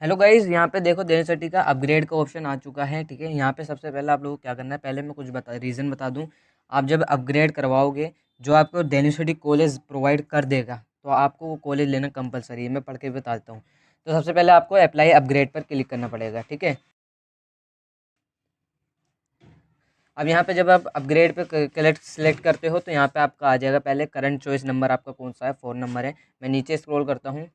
Hello guys, यहाँ पे देखो डेंसिटी का अपग्रेड का ऑप्शन आ चुका है। ठीक है, यहाँ पे सबसे पहले आप लोगों को क्या करना है, पहले मैं कुछ रीज़न बता दूँ। आप जब अपग्रेड करवाओगे, जो आपको डेंसिटी कॉलेज प्रोवाइड कर देगा, तो आपको वो कॉलेज लेना कंपलसरी है। मैं पढ़ के बता देता हूँ। तो सबसे पहले आपको अप्लाई अपग्रेड पर क्लिक करना पड़ेगा। ठीक है, अब यहाँ पे जब आप अपग्रेड पे सेलेक्ट करते हो, तो यहाँ पे आपका आ जाएगा पहले करंट चॉइस नंबर आपका कौन सा है, 4 नंबर है। मैं नीचे स्क्रॉल करता हूँ।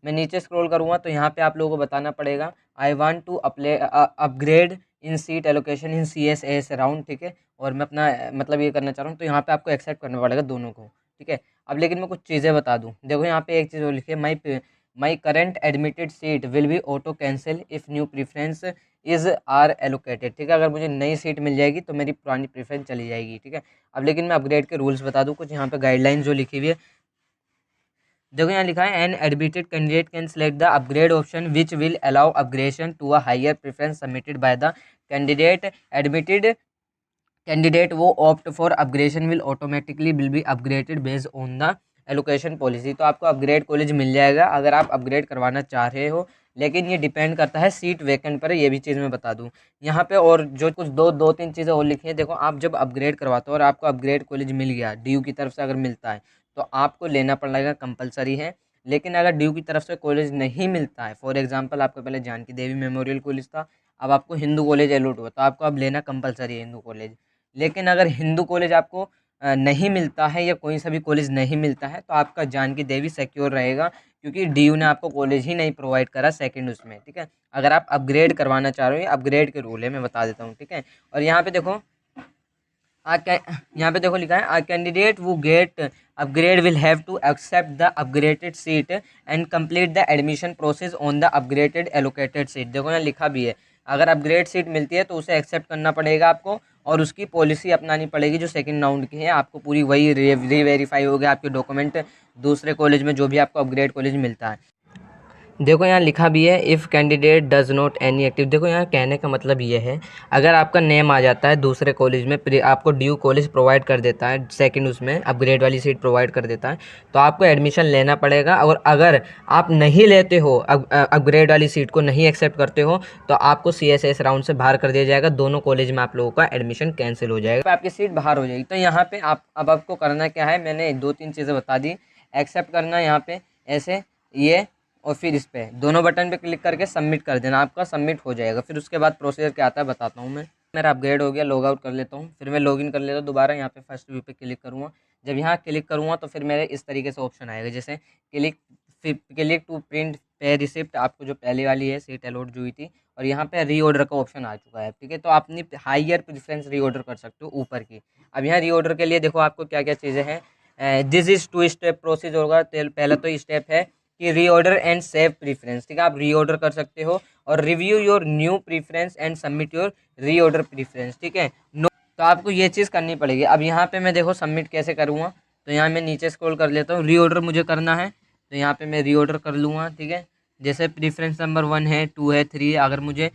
मैं नीचे स्क्रॉल करूँगा तो यहाँ पे आप लोगों को बताना पड़ेगा I want to upgrade in seat allocation in C S S round. ठीक है, और मैं अपना मतलब ये करना चाह रहा हूँ, तो यहाँ पे आपको एक्सेप्ट करना पड़ेगा दोनों को। ठीक है, अब लेकिन मैं कुछ चीज़ें बता दूँ। देखो यहाँ पे एक चीज़ और लिखी है, my current admitted seat will be auto cancel if new preference is are allocated. ठीक है, अगर मुझे नई सीट मिल जाएगी तो मेरी पुरानी प्रीफरेंस चली जाएगी। ठीक है, अब लेकिन मैं अपग्रेड के रूल्स बता दूँ कुछ। यहाँ पे गाइडलाइन जो लिखी हुई है, देखो यहाँ लिखा है an admitted candidate can select the upgrade option which will allow upgradation to a higher preference submitted by the candidate admitted candidate. वो opt for upgradation will automatically will be upgraded based on the allocation policy. तो आपको upgrade college मिल जाएगा अगर आप upgrade करवाना चाह रहे हो, लेकिन ये डिपेंड करता है सीट वैकेंट पर। ये भी चीज़ मैं बता दूं यहाँ पे। और जो कुछ दो तीन चीज़ें और लिखी हैं, देखो आप जब अपग्रेड करवाते हो और आपको अपग्रेड कॉलेज मिल गया डीयू की तरफ से अगर मिलता है, तो आपको लेना पड़ेगा, कंपलसरी है। लेकिन अगर ड्यू की तरफ से कॉलेज नहीं मिलता है, फॉर एग्जांपल आपको पहले जानकी देवी मेमोरियल कॉलेज था, अब आपको हिंदू कॉलेज अलॉट हुआ, तो आपको अब लेना कंपलसरी है हिंदू कॉलेज। लेकिन अगर हिंदू कॉलेज आपको नहीं मिलता है या कोई सा भी कॉलेज नहीं मिलता है, तो आपका जानकी देवी सिक्योर रहेगा, क्योंकि डीयू ने आपको कॉलेज ही नहीं प्रोवाइड करा सेकंड उसमें। ठीक है, अगर आप अपग्रेड करवाना चाह रहे हो, अपग्रेड के रूल है, मैं बता देता हूँ। ठीक है, और यहाँ पे देखो यहाँ पे देखो लिखा है a candidate who get upgrade will have to accept the upgraded seat and complete the admission process on the upgraded allocated seat. देखो यहाँ लिखा भी है, अगर अपग्रेड सीट मिलती है तो उसे एक्सेप्ट करना पड़ेगा आपको, और उसकी पॉलिसी अपनानी पड़ेगी जो सेकंड राउंड की है। आपको पूरी वही री वेरीफाई हो गया आपके डॉक्यूमेंट दूसरे कॉलेज में, जो भी आपको अपग्रेड कॉलेज मिलता है। देखो यहाँ लिखा भी है if candidate does not any active. देखो यहाँ कहने का मतलब ये है, अगर आपका नेम आ जाता है दूसरे कॉलेज में, आपको ड्यू कॉलेज प्रोवाइड कर देता है सेकंड उसमें अपग्रेड वाली सीट प्रोवाइड कर देता है, तो आपको एडमिशन लेना पड़ेगा। और अगर आप नहीं लेते हो, अपग्रेड वाली सीट को नहीं एक्सेप्ट करते हो, तो आपको CSS राउंड से बाहर कर दिया जाएगा। दोनों कॉलेज में आप लोगों का एडमिशन कैंसिल हो जाएगा, आपकी सीट बाहर हो जाएगी। तो यहाँ पे आप अब आपको करना क्या है, मैंने दो तीन चीज़ें बता दी। एक्सेप्ट करना यहाँ पे ऐसे, ये, और फिर इस पे दोनों बटन पे क्लिक करके सबमिट कर देना, आपका सबमिट हो जाएगा। फिर उसके बाद प्रोसीजर क्या आता है बताता हूँ मैं। मेरा अपग्रेड हो गया, लॉग आउट कर लेता हूँ, फिर मैं लॉगिन कर लेता हूँ दोबारा। यहाँ पे फर्स्ट व्यू पे क्लिक करूँगा, जब यहाँ क्लिक करूँगा तो फिर मेरे इस तरीके से ऑप्शन आएगा, जैसे क्लिक टू प्रिंट पे रिसिप्ट, आपको जो पहले वाली है सीट अलॉट जो हुई थी, और यहाँ पे रीऑर्डर का ऑप्शन आ चुका है। ठीक है, तो आप अपनी हाइयर प्रेफरेंस रीऑर्डर कर सकते हो ऊपर की। अब यहाँ रीऑर्डर के लिए देखो आपको क्या क्या चीज़ें हैं। This is two step process होगा। पहला तो स्टेप है कि रीऑर्डर एंड सेव प्रीफरेंस। ठीक है, आप रीऑर्डर कर सकते हो और review your new preference and submit your reorder preference. ठीक है, नो, तो आपको ये चीज़ करनी पड़ेगी। अब यहाँ पे मैं देखो सबमिट कैसे करूँगा, तो यहाँ मैं नीचे स्क्रॉल कर लेता हूँ, रीऑर्डर मुझे करना है, तो यहाँ पे मैं रीऑर्डर कर लूँगा। ठीक है, जैसे प्रीफरेंस नंबर 1 है, 2 है, 3 है। अगर मुझे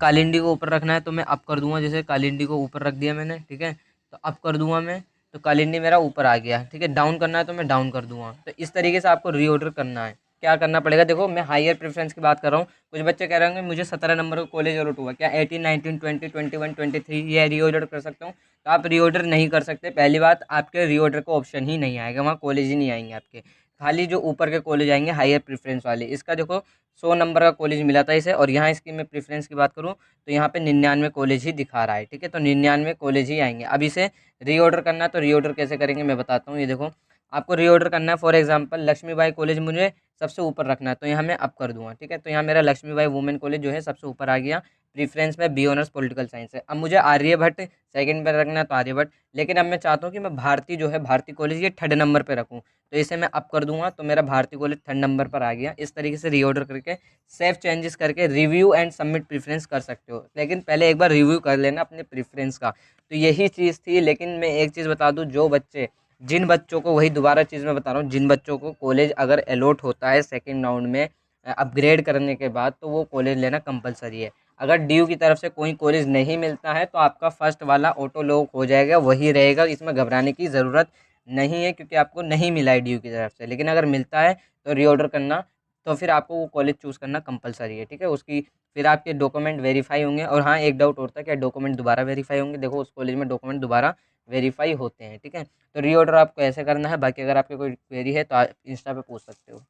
कालिंडी को ऊपर रखना है तो मैं अप कर दूंगा, जैसे कालिंडी को ऊपर रख दिया मैंने। ठीक है, तो अप कर दूंगा मैं, तो कालिंडी मेरा ऊपर आ गया। ठीक है, डाउन करना है तो मैं डाउन कर दूंगा। तो इस तरीके से आपको रीऑर्डर करना है। क्या करना पड़ेगा, देखो मैं हायर प्रेफरेंस की बात कर रहा हूँ। कुछ बच्चे कह रहे होंगे मुझे 17 नंबर का कॉलेज अलॉट हुआ, क्या 18, 19, 20, 21, 23 ये रीऑर्डर कर सकता हूँ? तो आप रीऑर्डर नहीं कर सकते। पहली बात, आपके रीऑर्डर का ऑप्शन ही नहीं आएगा, वहाँ कॉलेज ही नहीं आएंगे आपके, खाली जो ऊपर के कॉलेज आएंगे हायर प्रेफरेंस वाले। इसका देखो 100 नंबर का कॉलेज मिला था इसे, और यहाँ इसकी मैं प्रेफरेंस की बात करूँ तो यहाँ पे 99 कॉलेज ही दिखा रहा है। ठीक है, तो 99 कॉलेज ही आएंगे। अब इसे रीऑर्डर करना है, तो रीऑर्डर कैसे करेंगे मैं बताता हूँ। ये देखो आपको रीऑर्डर करना है, फॉर एग्जांपल लक्ष्मीबाई कॉलेज मुझे सबसे ऊपर रखना है, तो यहाँ मैं अप कर दूंगा। ठीक है, तो यहाँ मेरा लक्ष्मीबाई वुमेन कॉलेज जो है सबसे ऊपर आ गया। प्रीफरेंस में बी ऑनर्स पॉलिटिकल साइंस है। अब मुझे आर्यभट्ट सेकंड पर रखना है, तो आर्यभट्ट। लेकिन अब मैं चाहता हूँ कि मैं भारती जो है, भारती कॉलेज ये 3rd नंबर पर रखूँ, तो इसे मैं अप कर दूंगा, तो मेरा भारती कॉलेज 3rd नंबर पर आ गया। इस तरीके से रीऑर्डर करके सेव चेंजेस करके रिव्यू एंड सबमिट प्रेफरेंस कर सकते हो, लेकिन पहले एक बार रिव्यू कर लेना अपने प्रेफरेंस का। तो यही चीज़ थी। लेकिन मैं एक चीज़ बता दूं, जिन बच्चों को, वही दोबारा चीज़ मैं बता रहा हूँ, जिन बच्चों को कॉलेज अगर अलॉट होता है सेकेंड राउंड में अपग्रेड करने के बाद, तो वो कॉलेज लेना कंपलसरी है। अगर डीयू की तरफ से कोई कॉलेज नहीं मिलता है, तो आपका फर्स्ट वाला ऑटो लॉक हो जाएगा, वही रहेगा, इसमें घबराने की ज़रूरत नहीं है, क्योंकि आपको नहीं मिला है डीयू की तरफ से। लेकिन अगर मिलता है तो रीऑर्डर करना तो फिर आपको वो कॉलेज चूज़ करना कंपलसरी है, ठीक है। उसकी फिर आपके डॉक्यूमेंट वेरीफाई होंगे। और हाँ, एक डाउट होता है क्या डॉक्यूमेंट दोबारा वेरीफाई होंगे? देखो, उस कॉलेज में डॉक्यूमेंट दोबारा वेरीफाई होते हैं, ठीक है। तो रीऑर्डर आपको ऐसे करना है। बाकी अगर आपके कोई क्वेरी है तो आप इंस्टा पे पूछ सकते हो।